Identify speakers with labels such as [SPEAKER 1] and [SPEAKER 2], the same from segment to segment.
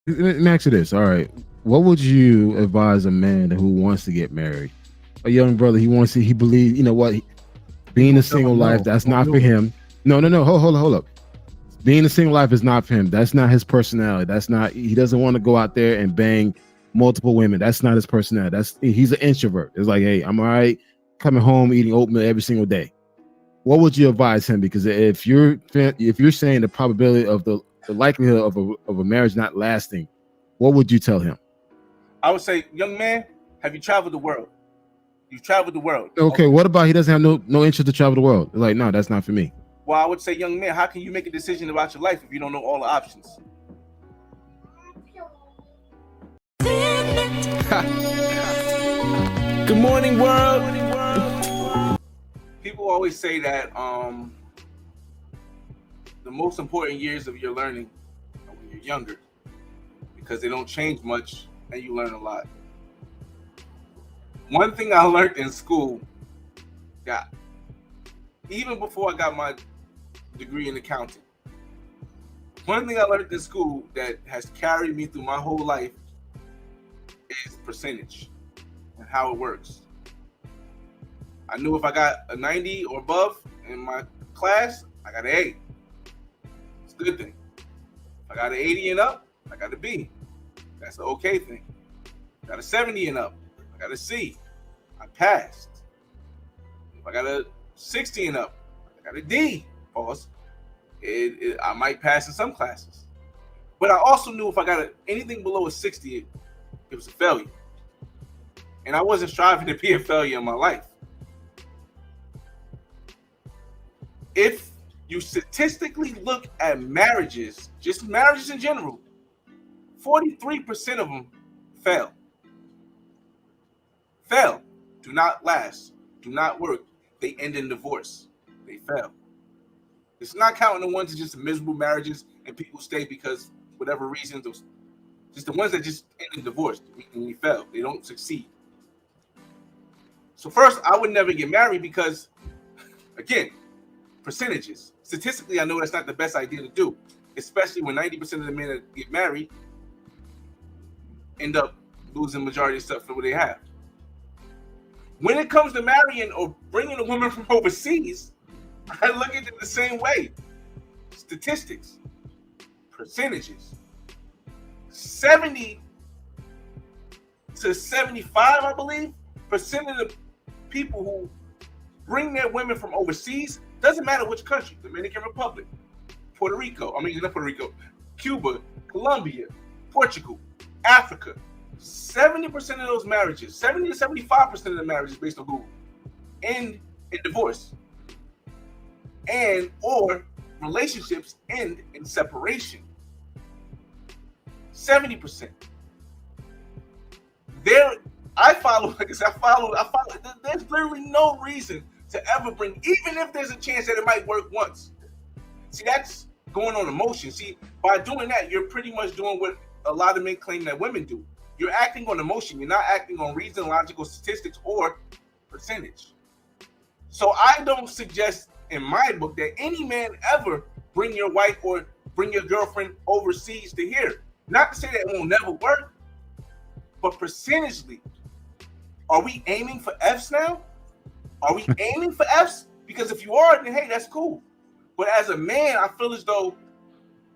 [SPEAKER 1] Let me ask you this. All right. What would you advise a man who wants to get married? A young brother, he believes, you know what,
[SPEAKER 2] He
[SPEAKER 1] being a
[SPEAKER 2] gonna tell
[SPEAKER 1] single
[SPEAKER 2] him
[SPEAKER 1] life,
[SPEAKER 2] no.
[SPEAKER 1] that's
[SPEAKER 2] Don't
[SPEAKER 1] not for
[SPEAKER 2] do it.
[SPEAKER 1] him. No. Hold up. Being a single life is not for him. That's not his personality. That's not, he doesn't want to go out there and bang multiple women. That's not his personality. He's an introvert. It's like, hey, I'm all right coming home eating oatmeal every single day. What would you advise him? Because if you're saying the probability of the likelihood of a marriage not lasting, what would you tell him?
[SPEAKER 3] I would say, young man, have you traveled the world? You've traveled the world.
[SPEAKER 1] Okay, what about he doesn't have no interest to travel the world? Like, no, that's not for me.
[SPEAKER 3] Well, I would say, young man, how can you make a decision about your life if you don't know all the options?
[SPEAKER 2] Good morning, world.
[SPEAKER 3] People always say that the most important years of your learning are when you're younger, because they don't change much and you learn a lot. One thing I learned in school, even before I got my degree in accounting, one thing I learned in school that has carried me through my whole life is percentage and how it works. I knew if I got a 90 or above in my class, I got an A. It's a good thing. If I got an 80 and up, I got a B. That's an okay thing. Got a 70 and up, I got a C. I passed. If I got a 60 and up, I got a D. Pause. I might pass in some classes. But I also knew if I got anything below a 60, it was a failure. And I wasn't striving to be a failure in my life. If you statistically look at marriages, just marriages in general, 43% of them fail. Fail. Do not last. Do not work. They end in divorce. They fail. It's not counting the ones that just miserable marriages and people stay because whatever reasons, just the ones that just end in divorce and we fail. They don't succeed. So first, I would never get married because, again, percentages. Statistically, I know that's not the best idea to do, especially when 90% of the men that get married end up losing majority of stuff for what they have. When it comes to marrying or bringing a woman from overseas, I look at it the same way. Statistics, percentages. 70 to 75, I believe, percent of the people who bring their women from overseas, doesn't matter which country, Dominican Republic, Cuba, Colombia, Portugal, Africa, 70% of those marriages, 70 to 75% of the marriages based on Google, end in divorce. And or relationships end in separation. 70%. I follow. There's literally no reason to ever bring, even if there's a chance that it might work once. See, that's going on emotion. See, by doing that, you're pretty much doing what a lot of men claim that women do. You're acting on emotion. You're not acting on reason, logical statistics, or percentage. So I don't suggest in my book that any man ever bring your wife or bring your girlfriend overseas to here. Not to say that it will never work, but percentagely, are we aiming for F's now? Are we aiming for F's? Because if you are, then hey, that's cool. But as a man, I feel as though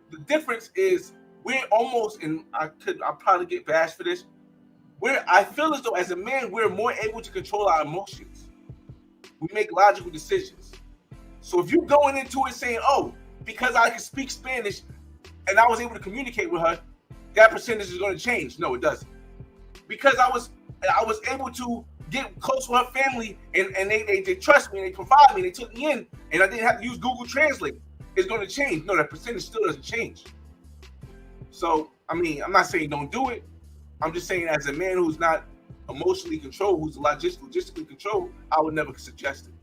[SPEAKER 3] the difference is we're almost, and I'll probably get bashed for this. I feel as though as a man, we're more able to control our emotions. We make logical decisions. So if you're going into it saying, oh, because I can speak Spanish and I was able to communicate with her, that percentage is going to change. No, it doesn't. Because I was able to get close with her family and they trust me and they provide me and they took me in and I didn't have to use Google Translate. It's going to change. No, that percentage still doesn't change. So, I mean, I'm not saying don't do it. I'm just saying as a man who's not emotionally controlled, who's logistically controlled, I would never suggest it.